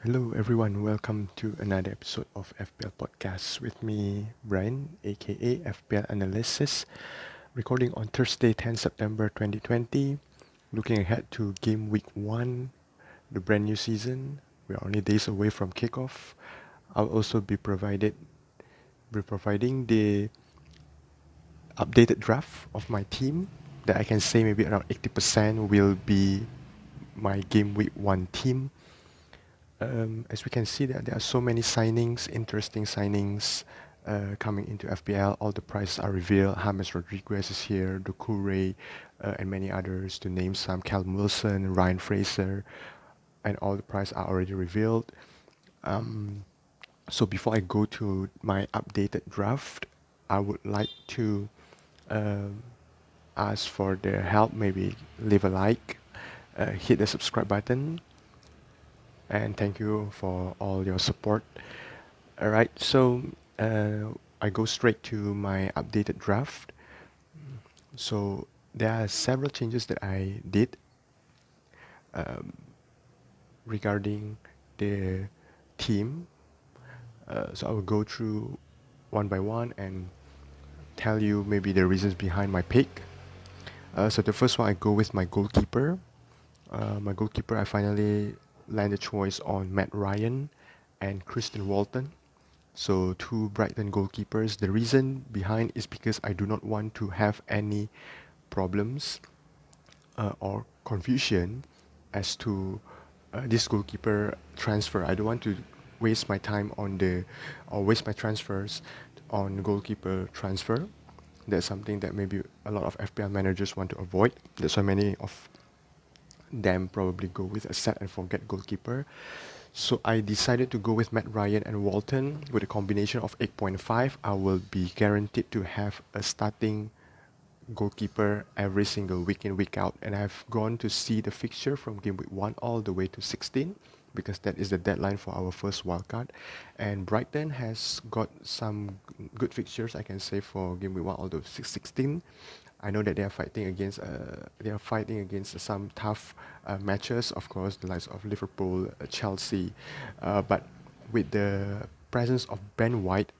Hello everyone, welcome to another episode of FPL Podcast with me, Brian, aka FPL Analysis, recording on Thursday, 10 September 2020, looking ahead to Game Week 1, the brand new season. We are only days away from kickoff. I'll also be providing the updated draft of my team that I can say maybe around 80% will be my Game Week 1 team. As we can see, there are so many signings, interesting signings coming into FPL. All the prices are revealed. James Rodriguez is here, Doucouré, and many others, to name some. Callum Wilson, Ryan Fraser, and all the prices are already revealed. Um, so before I go to my updated draft, I would like to um ask for their help. Maybe leave a like, hit the subscribe button, and thank you for all your support. All right, so I go straight to my updated draft. So there are several changes that I did um, regarding the team. So I will go through one by one and tell you maybe the reasons behind my pick. So the first one, I go with my goalkeeper. My goalkeeper, I finally landed choice on Matt Ryan and Christian Walton. So two Brighton goalkeepers. The reason behind is because I do not want to have any problems or confusion as to this goalkeeper transfer. I don't want to waste my time on the or waste my transfers on goalkeeper transfer. That's something that maybe a lot of FPL managers want to avoid. That's why many of them probably go with a set and forget goalkeeper. So I decided to go with Matt Ryan and Walton with a combination of 8.5. I will be guaranteed to have a starting goalkeeper every single week in, week out. And I've gone to see the fixture from game week 1 all the way to 16 because that is the deadline for our first wildcard. And Brighton has got some good fixtures, I can say, for game week 1 all the way to 16. I know that they are fighting against some tough matches, of course, the likes of Liverpool, Chelsea, but with the presence of Ben White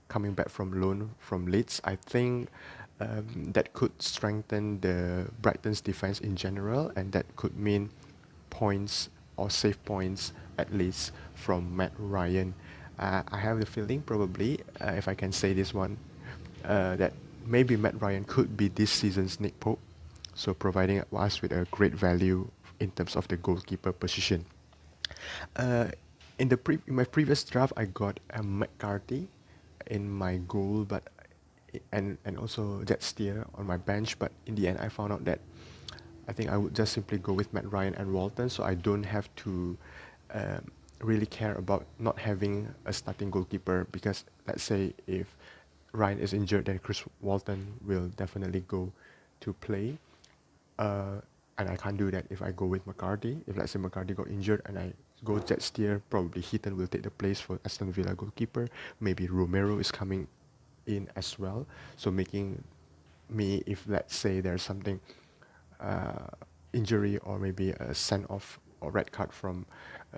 coming back from loan from Leeds, I think that could strengthen the Brighton's defense in general, and that could mean points or save points at least from Matt Ryan. I have the feeling probably, if I can say this one, that maybe Matt Ryan could be this season's Nick Pope, so providing us with a great value in terms of the goalkeeper position. Uh, in my previous draft, I got a McCarthy in my goal, but and also Jet Steer on my bench. But in the end, I found out that I think I would just simply go with Matt Ryan and Walton, so I don't have to really care about not having a starting goalkeeper because let's say if Ryan is injured, then Chris Walton will definitely go to play. Uh, and I can't do that if I go with McCarthy. If let's say McCarthy got injured and I go Jet Steer, probably Heaton will take the place for Aston Villa goalkeeper. Maybe Romero is coming in as well. So making me, if let's say there's something uh, injury or maybe a send off or red card from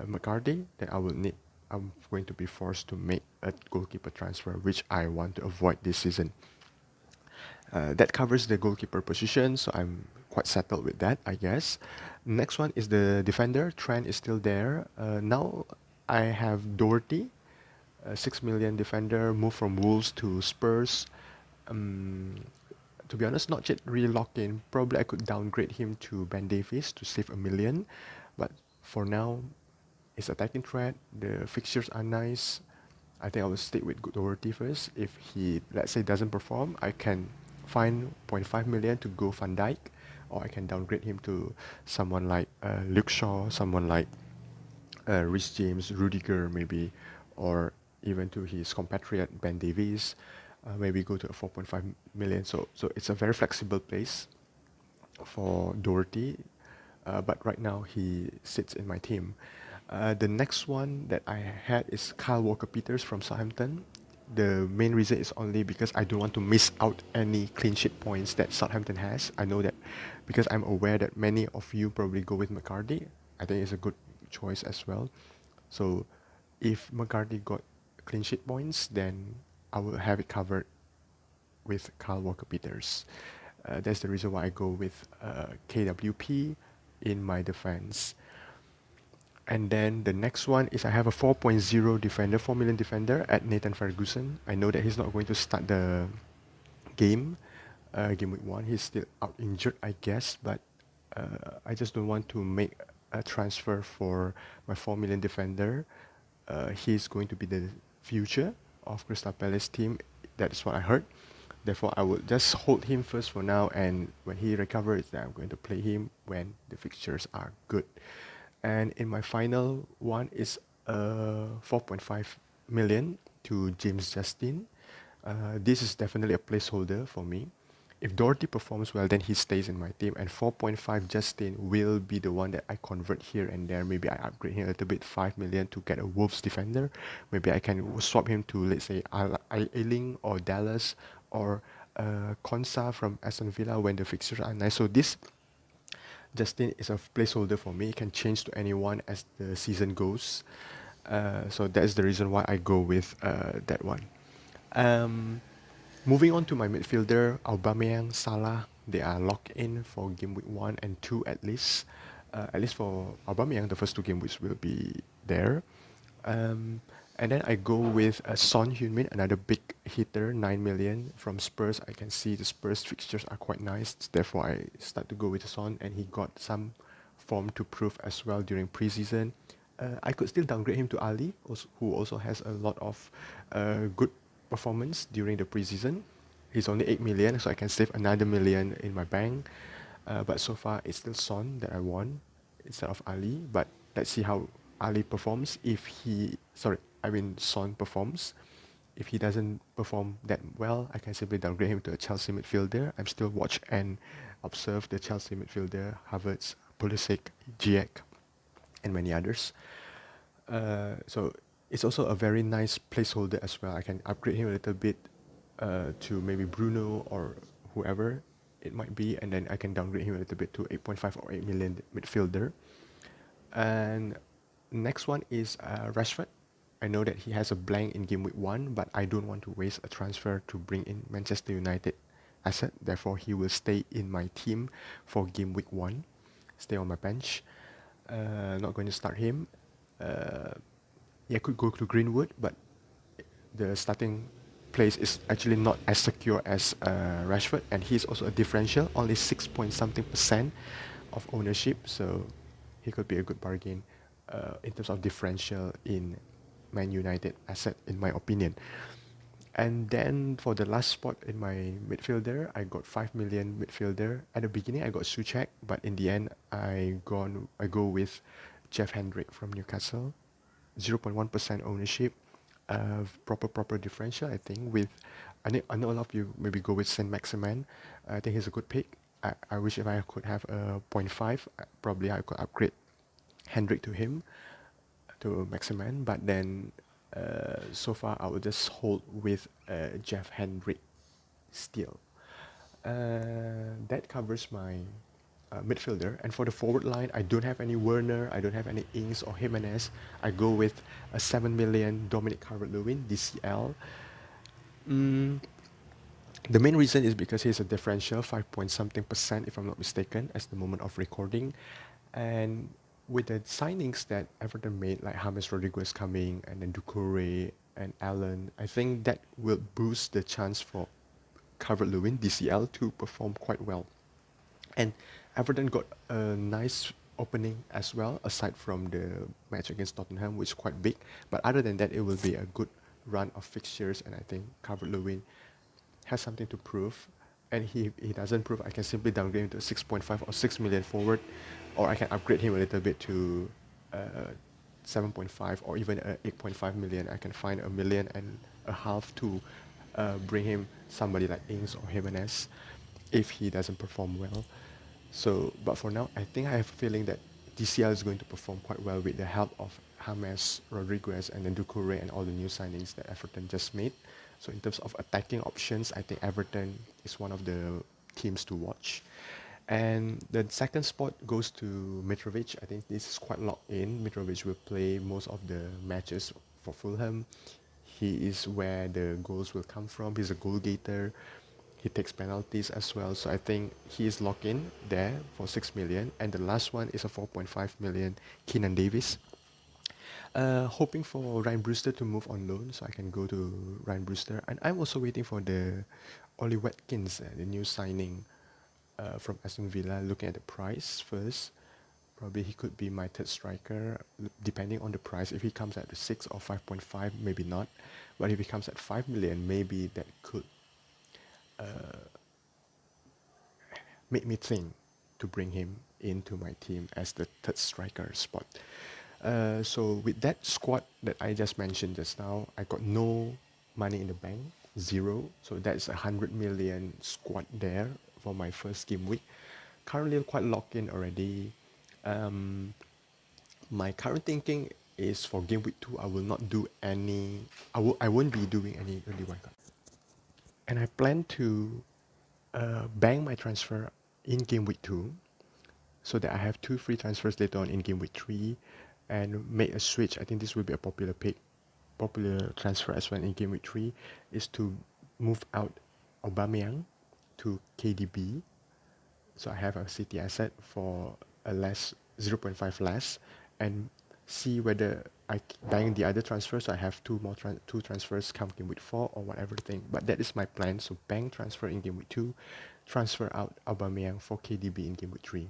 McCarthy, then I'm going to be forced to make a goalkeeper transfer, which I want to avoid this season. That covers the goalkeeper position, so I'm quite settled with that, I guess. Next one is the defender. Trent is still there. Now I have Doherty, a 6 million defender, moved from Wolves to Spurs. Um, to be honest, not yet really locked in. Probably I could downgrade him to Ben Davies to save a million, but for now, it's attacking threat. The fixtures are nice. I think I will stick with Doherty first. If he, let's say, doesn't perform, I can find zero point 0.5 million to go Van Dijk, or I can downgrade him to someone like Luke Shaw, someone like Rhys James, Rudiger maybe, or even to his compatriot Ben Davies. Maybe go to a 4.5 million. So it's a very flexible place for Doherty, but right now he sits in my team. The next one that I had is Kyle Walker-Peters from Southampton. The main reason is only because I don't want to miss out any clean sheet points that Southampton has. I know that because I'm aware that many of you probably go with McCarthy. I think it's a good choice as well. So if McCarthy got clean sheet points, then I will have it covered with Kyle Walker-Peters. That's the reason why I go with KWP in my defense. And then the next one is I have a 4.0 defender, 4 million defender at Nathan Ferguson. I know that he's not going to start the game, game week 1. He's still out injured, I guess, but I just don't want to make a transfer for my 4 million defender. He's going to be the future of Crystal Palace team. That's what I heard. Therefore, I will just hold him first for now, and when he recovers, then I'm going to play him when the fixtures are good. And in my final one is 4.5 million to James Justin. This is definitely a placeholder for me. If Doherty performs well, then he stays in my team, and 4.5 Justin will be the one that I convert here and there. Maybe I upgrade him a little bit, 5 million to get a Wolves defender. Maybe I can swap him to, let's say, Ailing or Dallas or Konsa from Aston Villa when the fixtures are nice. So this Justin is a placeholder for me. It can change to anyone as the season goes. So that is the reason why I go with that one. Um, Moving on to my midfielder, Aubameyang, Salah, they are locked in for game week 1 and 2 at least. At least for Aubameyang, the first two game weeks will be there. Um, and then I go with Son Heung-min, another big hitter, 9 million from Spurs. I can see the Spurs fixtures are quite nice. Therefore, I start to go with Son, and he got some form to prove as well during preseason. I could still downgrade him to Ali, who also has a lot of good performance during the preseason. He's only 8 million, so I can save another million in my bank. But so far, it's still Son that I want instead of Ali. But let's see how Ali performs. Son performs. If he doesn't perform that well, I can simply downgrade him to a Chelsea midfielder. I'm still watch and observe the Chelsea midfielder, Havertz, Pulisic, Ziyech, and many others. So it's also a very nice placeholder as well. I can upgrade him a little bit to maybe Bruno or whoever it might be, and then I can downgrade him a little bit to 8.5 or 8 million midfielder. And next one is Rashford. I know that he has a blank in game week 1, but I don't want to waste a transfer to bring in Manchester United asset. Therefore, he will stay in my team for game week 1, stay on my bench. Not going to start him. Uh, yeah, could go to Greenwood, but the starting place is actually not as secure as Rashford, and he's also a differential, only 6 point something percent of ownership, so he could be a good bargain in terms of differential in Man United asset, in my opinion. And then for the last spot in my midfielder, I got 5 million midfielder. At the beginning, I got Suchek, but in the end, I go with Jeff Hendrick from Newcastle, 0.1% ownership, proper differential. I think with I know a lot of you maybe go with Saint Maximin. I think he's a good pick. I wish if I could have a point 0.5, probably I could upgrade Hendrick to him, to Maximin, but then so far I will just hold with Jeff Hendrick still. That covers my midfielder. And for the forward line, I don't have any Werner, I don't have any Ings or Jimenez. I go with a 7 million Dominic Calvert-Lewin, DCL. Mm, the main reason is because he's a differential, 5 point something percent if I'm not mistaken, as the moment of recording. And with the signings that Everton made, like James Rodriguez coming and then Doucouré and Allen, I think that will boost the chance for Calvert-Lewin, DCL, to perform quite well. And Everton got a nice opening as well, aside from the match against Tottenham, which is quite big. But other than that, it will be a good run of fixtures, and I think Calvert-Lewin has something to prove. And he doesn't prove, I can simply downgrade him to 6.5 or 6 million forward, or I can upgrade him a little bit to 7.5 or even 8.5 million. I can find a million and a half to bring him somebody like Ings or Jimenez if he doesn't perform well. So, but for now, I think I have a feeling that DCL is going to perform quite well with the help of James Rodriguez and then Doucouré and all the new signings that Everton just made. So in terms of attacking options, I think Everton is one of the teams to watch. And the second spot goes to Mitrovic. I think this is quite locked in. Mitrovic will play most of the matches for Fulham. He is where the goals will come from. He's a goal getter. He takes penalties as well. So I think he is locked in there for 6 million. And the last one is a 4.5 million Keenan Davis. Hoping for Ryan Brewster to move on loan so I can go to Ryan Brewster. And I'm also waiting for the Ollie Watkins, the new signing from Aston Villa. Looking at the price first, probably he could be my third striker, depending on the price. If he comes at 6 or 5.5, maybe not. But if he comes at 5 million, maybe that could make me think to bring him into my team as the third striker spot. So with that squad that I just mentioned just now, I got no money in the bank, zero. So that's 100 million squad there for my first game week. Currently quite locked in already. Um, my current thinking is for game week 2, I will not do any, I won't be doing any early wildcard. And I plan to bank my transfer in game week 2 so that I have 2 free transfers later on in game week 3 and make a switch. I think this will be a popular pick, popular transfer as well in game week 3 is to move out Aubameyang to KDB. So I have a City asset for a less 0.5 less and see whether I bank the other transfers. So I have two transfers come game week 4 or whatever thing. But that is my plan. So bank transfer in game week 2, transfer out Aubameyang for KDB in game week 3.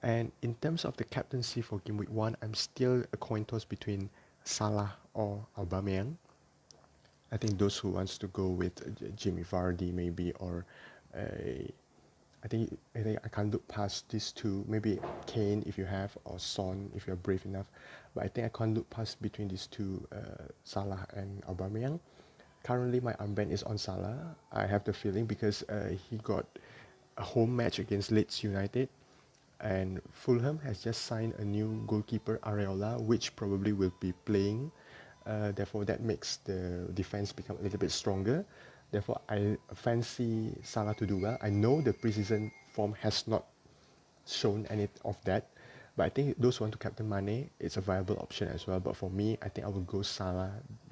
And in terms of the captaincy for game week 1, I'm still a coin toss between Salah or Aubameyang. I think those who wants to go with Jamie Vardy maybe or I think I can't look past these two. Maybe Kane if you have or Son if you're brave enough. But I think I can't look past between these two, Salah and Aubameyang. Currently, my armband is on Salah. I have the feeling because he got a home match against Leeds United, and Fulham has just signed a new goalkeeper Areola, which probably will be playing. Therefore, that makes the defense become a little bit stronger. Therefore, I fancy Salah to do well. I know the preseason form has not shown any of that, but I think those who want to captain Mane, it's a viable option as well. But for me, I think I will go Salah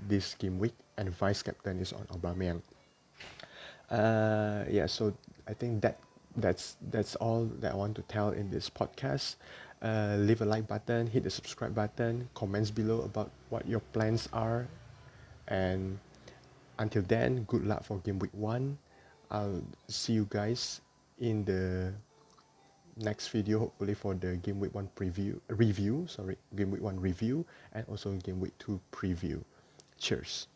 this game week, and vice captain is on Aubameyang. Yeah, so I think that's all that I want to tell in this podcast. Leave a like button, hit the subscribe button, comments below about what your plans are, and until then, good luck for game week 1. I'll see you guys in the next video, hopefully for the game week 1 game week 1 review, and also game week 2 preview. Cheers.